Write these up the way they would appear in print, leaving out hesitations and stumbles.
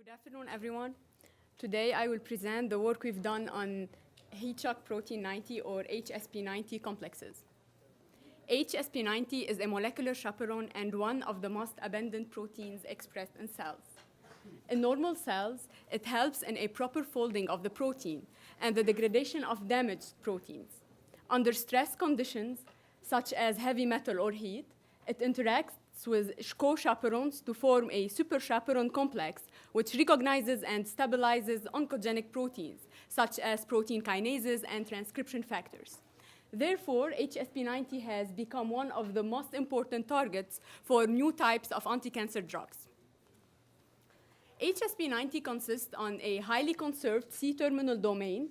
Good afternoon, everyone. Today, I will present the work we've done on heat-shock protein 90 or HSP90 complexes. HSP90 is a molecular chaperone and one of the most abundant proteins expressed in cells. In normal cells, it helps in a proper folding of the protein and the degradation of damaged proteins. Under stress conditions, such as heavy metal or heat, it interacts with co-chaperones to form a super-chaperone complex, which recognizes and stabilizes oncogenic proteins, such as protein kinases and transcription factors. Therefore, HSP90 has become one of the most important targets for new types of anti-cancer drugs. HSP90 consists on a highly conserved C-terminal domain,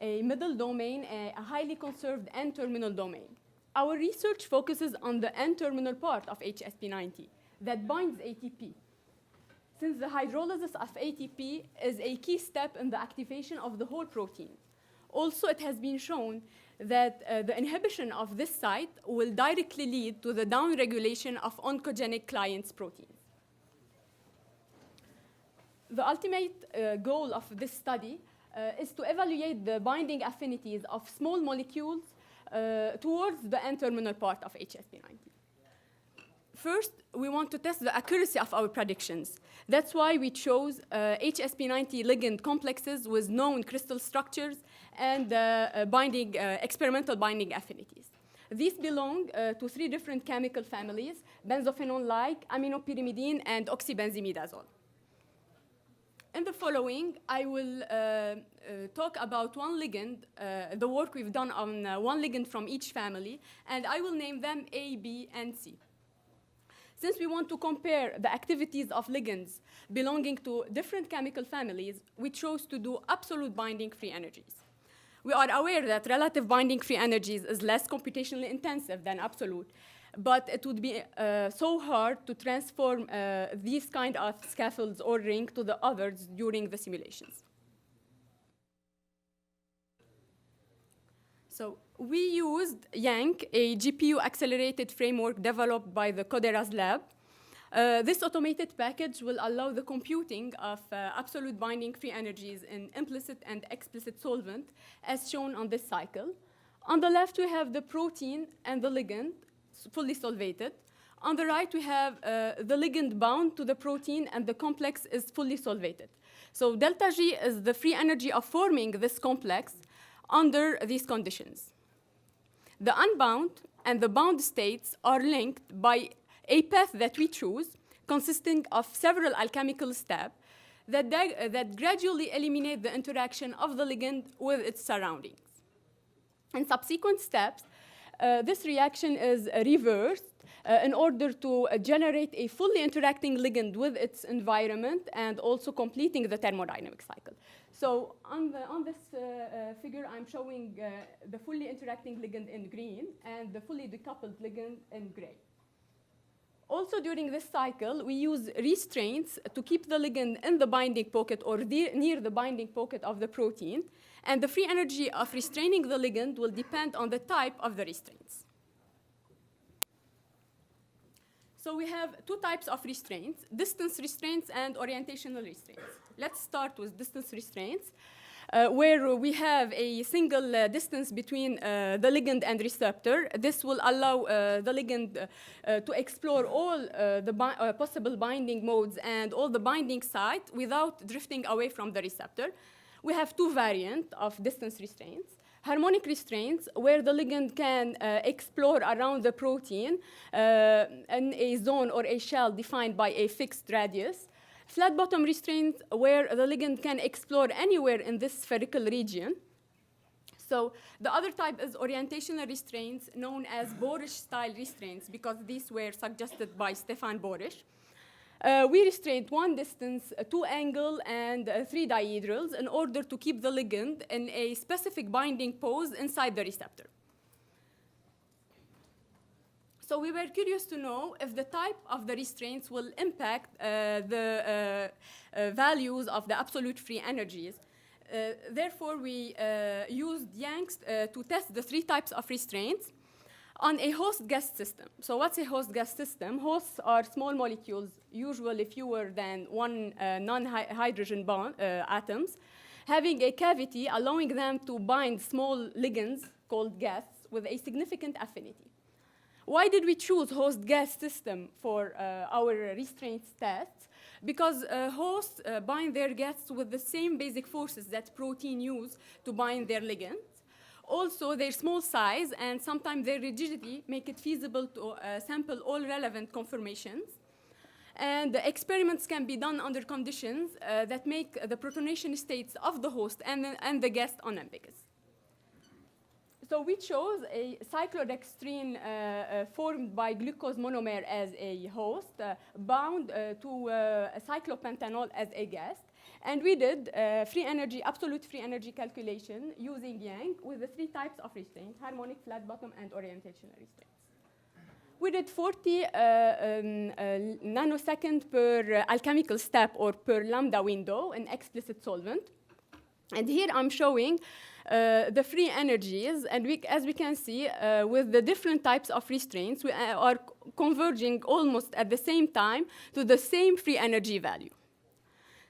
a middle domain, a highly conserved N-terminal domain. Our research focuses on the N-terminal part of HSP90 that binds ATP, since the hydrolysis of ATP is a key step in the activation of the whole protein. Also, it has been shown that the inhibition of this site will directly lead to the downregulation of oncogenic clients' proteins. The ultimate goal of this study is to evaluate the binding affinities of small molecules towards the N-terminal part of HSP90. First, we want to test the accuracy of our predictions. That's why we chose HSP90 ligand complexes with known crystal structures and experimental binding affinities. These belong to three different chemical families: benzophenone-like, aminopyrimidine, and oxybenzimidazole. In the following, I will talk about one ligand, the work we've done on one ligand from each family, and I will name them A, B, and C. Since we want to compare the activities of ligands belonging to different chemical families, we chose to do absolute binding free energies. We are aware that relative binding free energies is less computationally intensive than absolute, but it would be so hard to transform these kind of scaffolds or ring to the others during the simulations. So we used Yank, a GPU-accelerated framework developed by the Chodera's lab. This automated package will allow the computing of absolute binding free energies in implicit and explicit solvent, as shown on this cycle. On the left, we have the protein and the ligand, fully solvated. On the right, we have the ligand bound to the protein, and the complex is fully solvated. So delta G is the free energy of forming this complex under these conditions. The unbound and the bound states are linked by a path that we choose, consisting of several alchemical steps that gradually eliminate the interaction of the ligand with its surroundings. In subsequent steps, this reaction is reversed in order to generate a fully interacting ligand with its environment and also completing the thermodynamic cycle. So on this figure, I'm showing the fully interacting ligand in green and the fully decoupled ligand in gray. Also, during this cycle, we use restraints to keep the ligand in the binding pocket or near the binding pocket of the protein. And the free energy of restraining the ligand will depend on the type of the restraints. So we have two types of restraints: distance restraints and orientational restraints. Let's start with distance restraints, where we have a single distance between the ligand and receptor. This will allow the ligand to explore all the possible binding modes and all the binding sites without drifting away from the receptor. We have two variants of distance restraints: harmonic restraints, where the ligand can explore around the protein in a zone or a shell defined by a fixed radius; flat bottom restraints, where the ligand can explore anywhere in this spherical region. So the other type is orientational restraints, known as Borish-style restraints, because these were suggested by Stefan Borish. We restrained one distance, two angle, and three dihedrals in order to keep the ligand in a specific binding pose inside the receptor. So we were curious to know if the type of the restraints will impact the values of the absolute free energies. Therefore, we used Yanks to test the three types of restraints. on a host-guest system. So what's a host-guest system? Hosts are small molecules, usually fewer than one non-hydrogen atoms, having a cavity allowing them to bind small ligands called guests with a significant affinity. Why did we choose host-guest system for our restraints tests? Because hosts bind their guests with the same basic forces that protein use to bind their ligands. Also, their small size and sometimes their rigidity make it feasible to sample all relevant conformations. And the experiments can be done under conditions that make the protonation states of the host and the guest unambiguous. So we chose a cyclodextrin formed by glucose monomer as a host, bound to a cyclopentanol as a guest. And we did absolute free energy calculation using Yang with the 3 types of restraints: harmonic, flat bottom, and orientational restraints. We did 40 nanosecond per alchemical step or per lambda window in explicit solvent. And here I'm showing the free energies, and as we can see, with the different types of restraints, we are converging almost at the same time to the same free energy value.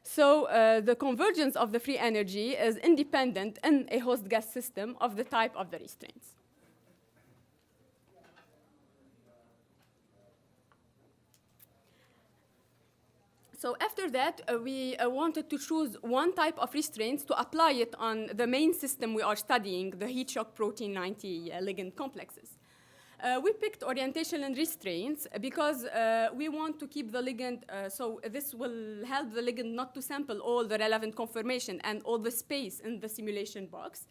So the convergence of the free energy is independent in a host-guest system of the type of the restraints. So after that, we wanted to choose one type of restraints to apply it on the main system we are studying, the heat shock protein 90 ligand complexes. We picked orientation and restraints because we want to keep the ligand, so this will help the ligand not to sample all the relevant conformation and all the space in the simulation box.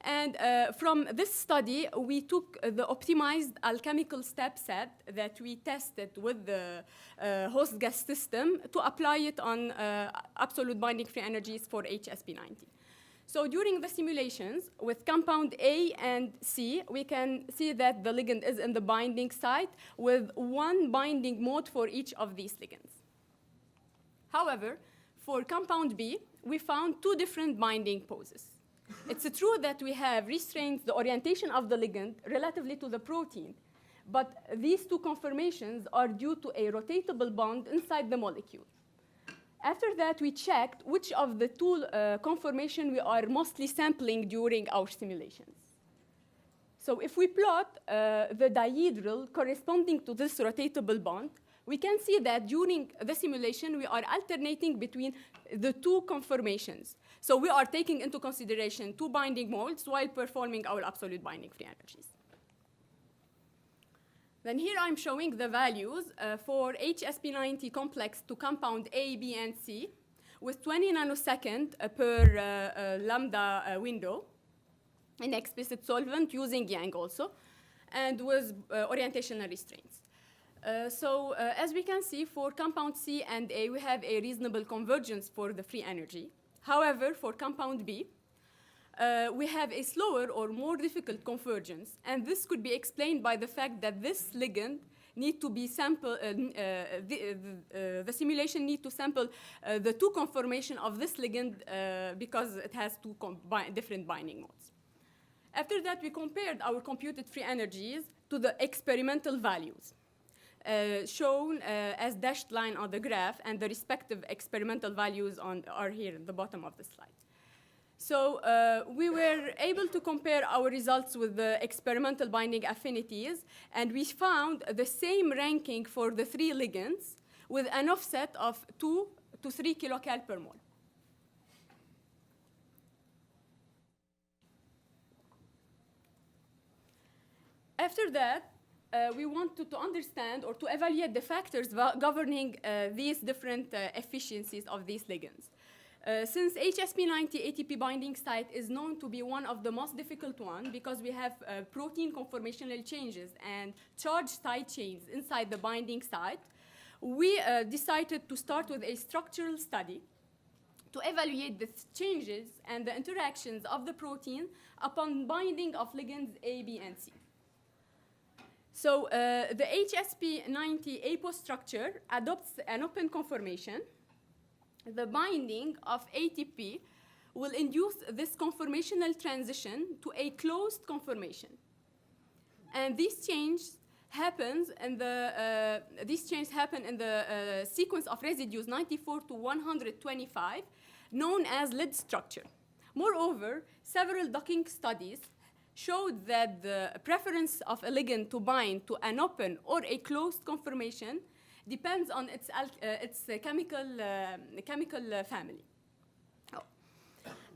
And from this study, we took the optimized alchemical step set that we tested with the host gas system to apply it on absolute binding free energies for HSP90. So during the simulations with compound A and C, we can see that the ligand is in the binding site with one binding mode for each of these ligands. However, for compound B, we found 2 different binding poses. It's true that we have restrained the orientation of the ligand relatively to the protein, but these 2 conformations are due to a rotatable bond inside the molecule. After that, we checked which of the 2 conformations we are mostly sampling during our simulations. So if we plot the dihedral corresponding to this rotatable bond, we can see that during the simulation, we are alternating between the 2 conformations. So we are taking into consideration 2 binding modes while performing our absolute binding free energies. Then here I'm showing the values for HSP90 complex to compound A, B, and C with 20 nanosecond per lambda window in explicit solvent using Yang also, and with orientational restraints. As we can see, for compound C and A, we have a reasonable convergence for the free energy. However, for compound B, we have a slower or more difficult convergence, and this could be explained by the fact that this ligand need to be sampled, the simulation need to sample the 2 conformation of this ligand because it has 2 different binding modes. After that, we compared our computed free energies to the experimental values shown as dashed line on the graph, and the respective experimental values are here at the bottom of the slide. So we were able to compare our results with the experimental binding affinities, and we found the same ranking for the 3 ligands with an offset of 2 to 3 kilocal per mole. After that, we wanted to understand or to evaluate the factors governing these different efficiencies of these ligands. Since HSP90 ATP binding site is known to be one of the most difficult ones because we have protein conformational changes and charge side chains inside the binding site, we decided to start with a structural study to evaluate the changes and the interactions of the protein upon binding of ligands A, B, and C. So the HSP90 APO structure adopts an open conformation. The binding of ATP will induce this conformational transition to a closed conformation. And these changes happen in the sequence of residues 94 to 125, known as lid structure. Moreover, several docking studies showed that the preference of a ligand to bind to an open or a closed conformation depends on its chemical family.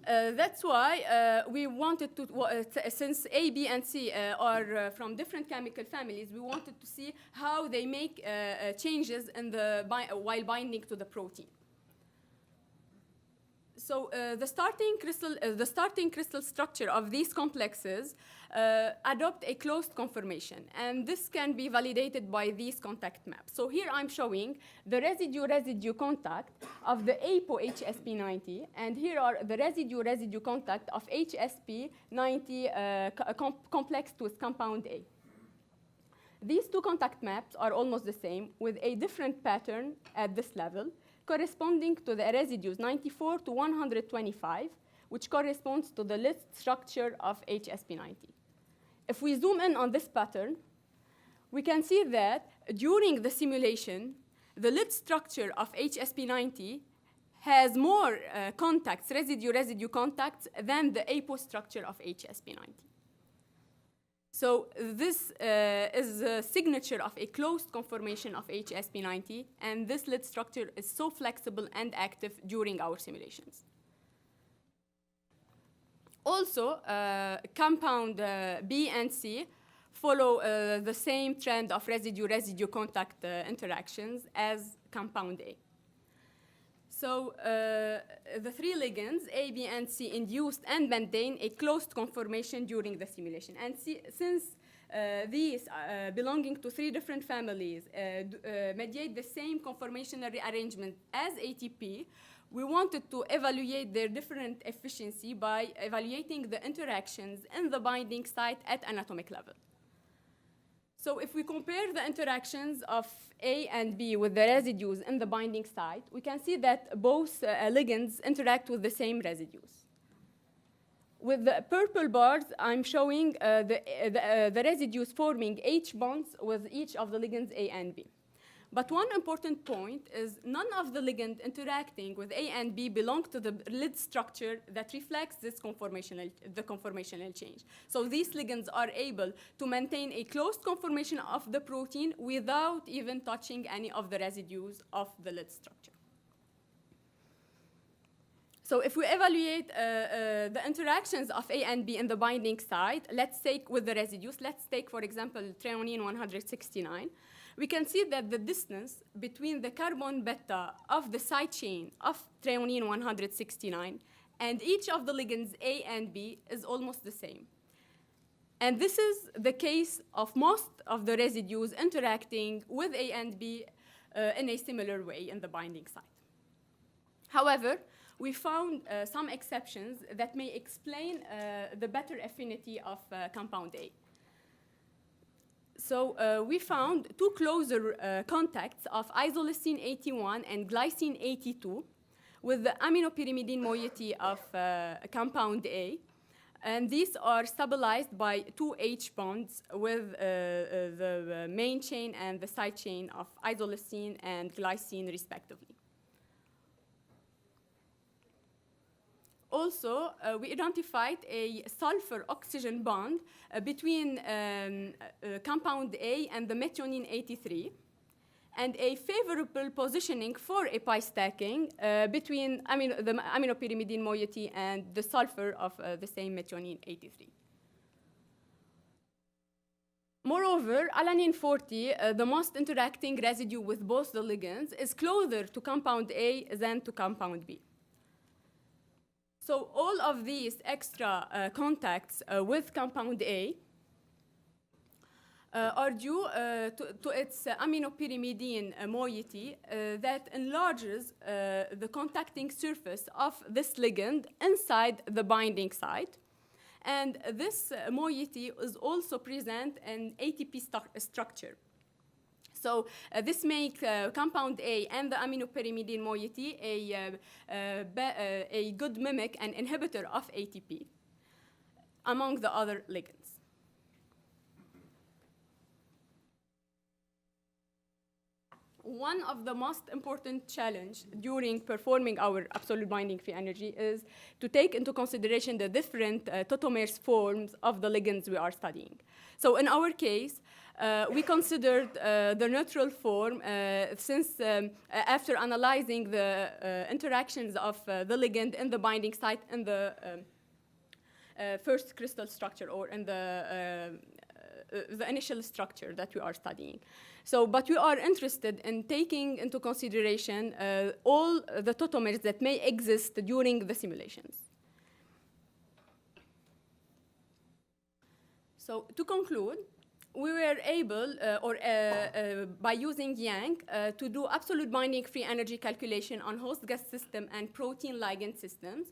That's why we wanted to, since A, B, and C are from different chemical families, we wanted to see how they make changes in while binding to the protein. So the starting crystal structure of these complexes adopt a closed conformation, and this can be validated by these contact maps. So here I'm showing the residue-residue contact of the APO-HSP90, and here are the residue-residue contact of HSP90 complexed with compound A. These two contact maps are almost the same, with a different pattern at this level, corresponding to the residues 94 to 125, which corresponds to the lid structure of HSP90. If we zoom in on this pattern, we can see that during the simulation, the lid structure of HSP90 has more contacts, residue-residue contacts, than the APO structure of HSP90. So this is a signature of a closed conformation of HSP90, and this lid structure is so flexible and active during our simulations. Also, compound B and C follow the same trend of residue-residue contact interactions as compound A. So the three ligands, A, B, and C, induced and maintain a closed conformation during the simulation. And since these belonging to three different families mediate the same conformational rearrangement as ATP, we wanted to evaluate their different efficiency by evaluating the interactions in the binding site at an atomic level. So if we compare the interactions of A and B with the residues in the binding site, we can see that both ligands interact with the same residues. With the purple bars, I'm showing the residues forming H bonds with each of the ligands A and B. But one important point is none of the ligands interacting with A and B belong to the lid structure that reflects this conformational change. So these ligands are able to maintain a closed conformation of the protein without even touching any of the residues of the lid structure. So if we evaluate the interactions of A and B in the binding site, let's take with the residues, let's take, for example, threonine 169. We can see that the distance between the carbon beta of the side chain of threonine 169 and each of the ligands A and B is almost the same. And this is the case of most of the residues interacting with A and B in a similar way in the binding site. However, we found some exceptions that may explain the better affinity of compound A. So we found two closer contacts of isoleucine 81 and glycine 82 with the aminopyrimidine moiety of compound A. And these are stabilized by two H bonds with the main chain and the side chain of isoleucine and glycine, respectively. Also, we identified a sulfur-oxygen bond between compound A and the methionine 83, and a favorable positioning for a pi stacking between the aminopyrimidine moiety and the sulfur of the same methionine 83. Moreover, alanine 40, the most interacting residue with both the ligands, is closer to compound A than to compound B. So all of these extra contacts with compound A are due to its aminopyrimidine moiety that enlarges the contacting surface of this ligand inside the binding site. And this moiety is also present in ATP structure. So this makes compound A and the aminopyrimidine moiety a good mimic and inhibitor of ATP among the other ligands. one of the most important challenge during performing our absolute binding free energy is to take into consideration the different tautomers forms of the ligands we are studying. So in our case, we considered the neutral form since after analyzing the interactions of the ligand in the binding site in the first crystal structure or in the initial structure that we are studying. So, but we are interested in taking into consideration all the tautomers that may exist during the simulations. So, to conclude, we were able, by using Yang, to do absolute binding free energy calculation on host gas system and protein ligand systems.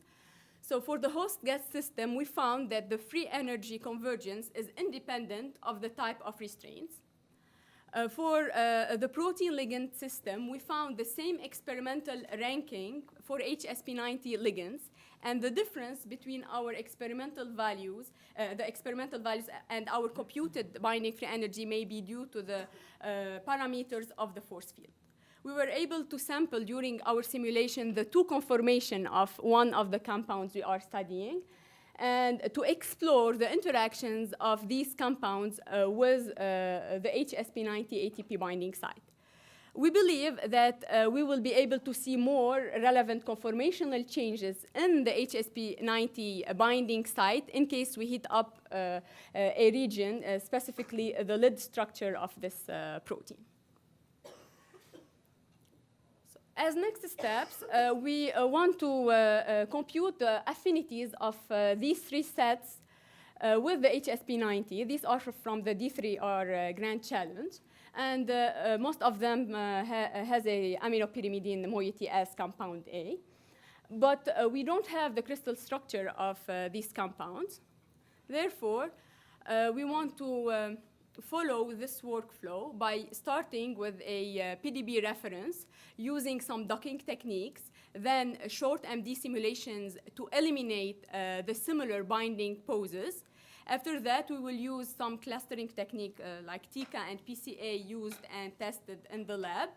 So for the host gas system, we found that the free energy convergence is independent of the type of restraints. For the protein ligand system, we found the same experimental ranking for HSP90 ligands, and the difference between our experimental values, and our computed binding free energy may be due to the parameters of the force field. We were able to sample during our simulation the two conformations of one of the compounds we are studying, and to explore the interactions of these compounds with the HSP90 ATP binding site. We believe that we will be able to see more relevant conformational changes in the HSP90 binding site in case we heat up a region, specifically the lid structure of this protein. As next steps, we want to compute the affinities of these three sets with the HSP90. These are from the D3R Grand Challenge. And most of them has a aminopyrimidine moiety as compound A. But we don't have the crystal structure of these compounds. Therefore, we want to follow this workflow by starting with a PDB reference using some docking techniques, then short MD simulations to eliminate the similar binding poses. After that, we will use some clustering technique like TICA and PCA used and tested in the lab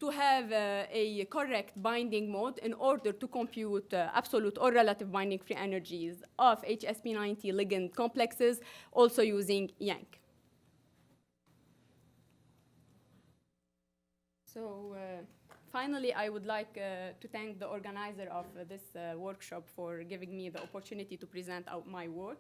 to have a correct binding mode in order to compute absolute or relative binding free energies of HSP90 ligand complexes, also using Yang. So finally, I would like to thank the organizer of this workshop for giving me the opportunity to present out my work.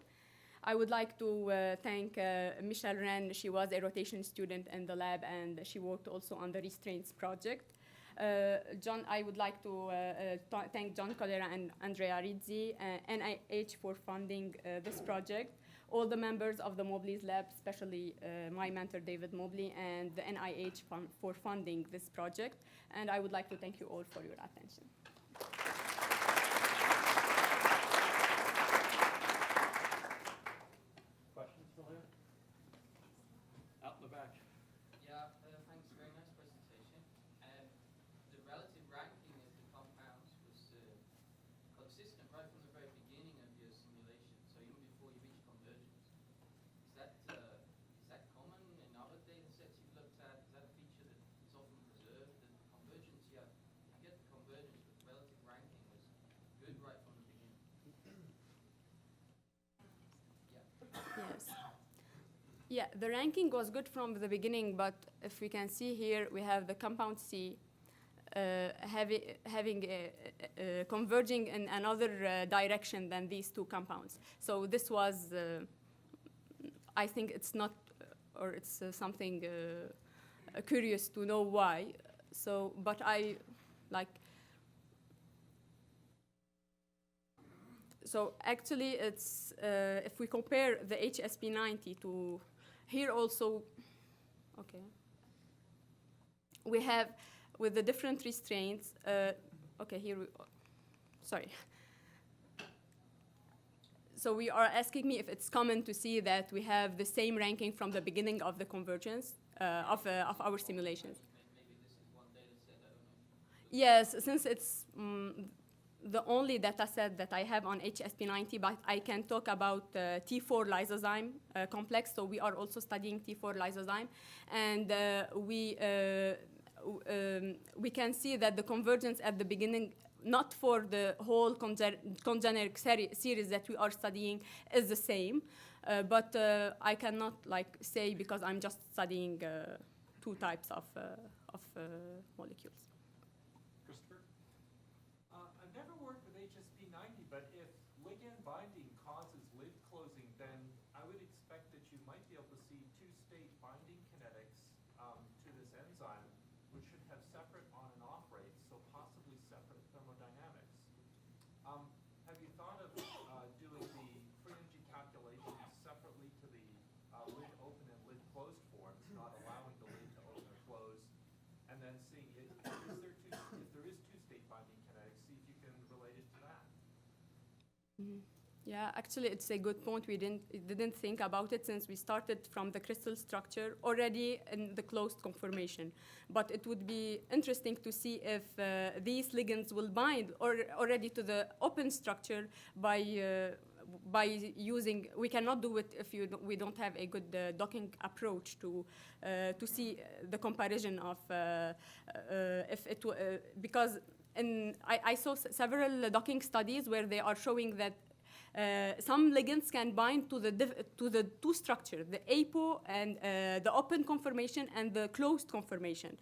I would like to thank Michelle Wren. She was a rotation student in the lab, and she worked also on the restraints project. I would like to thank John Chodera and Andrea Rizzi, NIH for funding this project, all the members of the Mobley's lab, especially my mentor, David Mobley, and the NIH for funding this project. And I would like to thank you all for your attention. Questions for Léa? Out in the back. Yeah, thanks. Very nice presentation. The relative ranking of the compounds was consistent right from the very beginning of your simulation, so even before you reached convergence. Is that common in other data sets you've looked at? Is that a feature that's often preserved? That the convergence, yeah, if you get the convergence, but the relative ranking was good right from the beginning. Yes. Yeah, the ranking was good from the beginning, but if we can see here, we have the compound C converging in another direction than these two compounds. So this was, I think it's not, or it's something curious to know why. So, but I like, so actually it's, if we compare the HSP90 to here also, okay, we have with the different restraints, okay, here, sorry. So we are asking me if it's common to see that we have the same ranking from the beginning of the convergence of our simulations. Maybe this is one data set, I don't know. Yes, since it's the only data set that I have on HSP90, but I can talk about T4 lysozyme complex. So we are also studying T4 lysozyme, and we can see that the convergence at the beginning, not for the whole congeneric series that we are studying, is the same. But I cannot like say because I'm just studying two types of molecules. Christopher? I've never worked with HSP90, but if ligand binding causes lid closing, then I would expect that you might be able to see two-state binding kinetics to this enzyme, which should have separate on and off rates, so possibly separate thermodynamics. Have you thought of doing the free energy calculations separately to the lid open and lid closed forms, not allowing the lid to open or close, and then seeing if there is two-state binding kinetics, see if you can relate it to that? Mm-hmm. Yeah, actually, it's a good point. We didn't think about it since we started from the crystal structure already in the closed conformation. But it would be interesting to see if these ligands will bind already to the open structure by using. We cannot do it if we don't have a good docking approach to see the comparison of if it because I saw several docking studies where they are showing that some ligands can bind to the two structures, the apo and the open conformation and the closed conformation.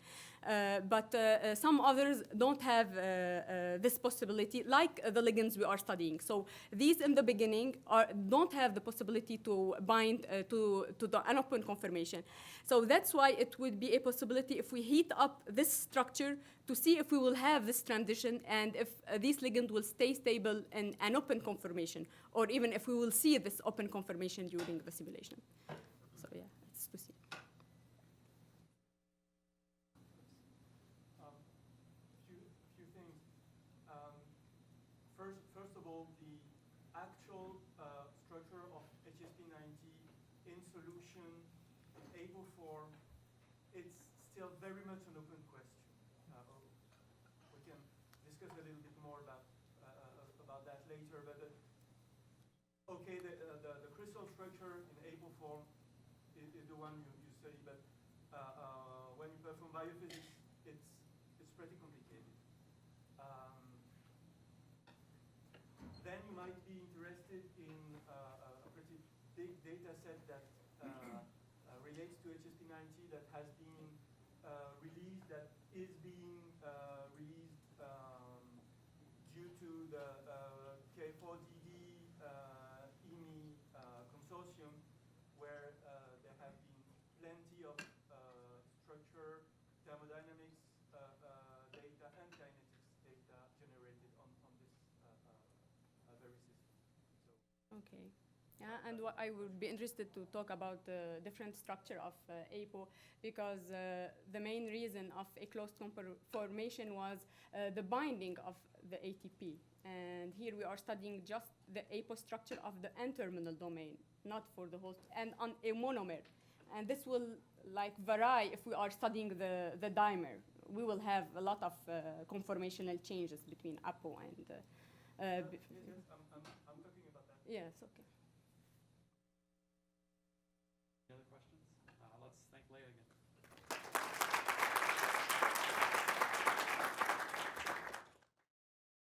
But some others don't have this possibility, like the ligands we are studying. So these in the beginning don't have the possibility to bind to the unopen conformation. So that's why it would be a possibility if we heat up this structure to see if we will have this transition and if these ligands will stay stable in an open conformation, or even if we will see this open conformation during the simulation. So yeah, it's to see. Few things. First of all, the actual structure of HSP90 in solution in able form, it's still very much an open question. We can discuss a little bit more about that later. But okay, the crystal structure in able form is the one you study. But when you perform biophysics, it's pretty complicated. Then you might be interested in a pretty big data set that relates to HSP90 that has been released, that is being released due to the K4DD EMI consortium, where there have been plenty of structure, thermodynamics data, and kinetics data generated on this very system. So. Okay. Yeah, and what I would be interested to talk about the different structure of APO, because the main reason of a closed conformation was the binding of the ATP. And here we are studying just the APO structure of the N-terminal domain, not for the whole, and on a monomer. And this will like vary if we are studying the dimer. We will have a lot of conformational changes between APO and. Yes, I'm talking about that. Yes, okay.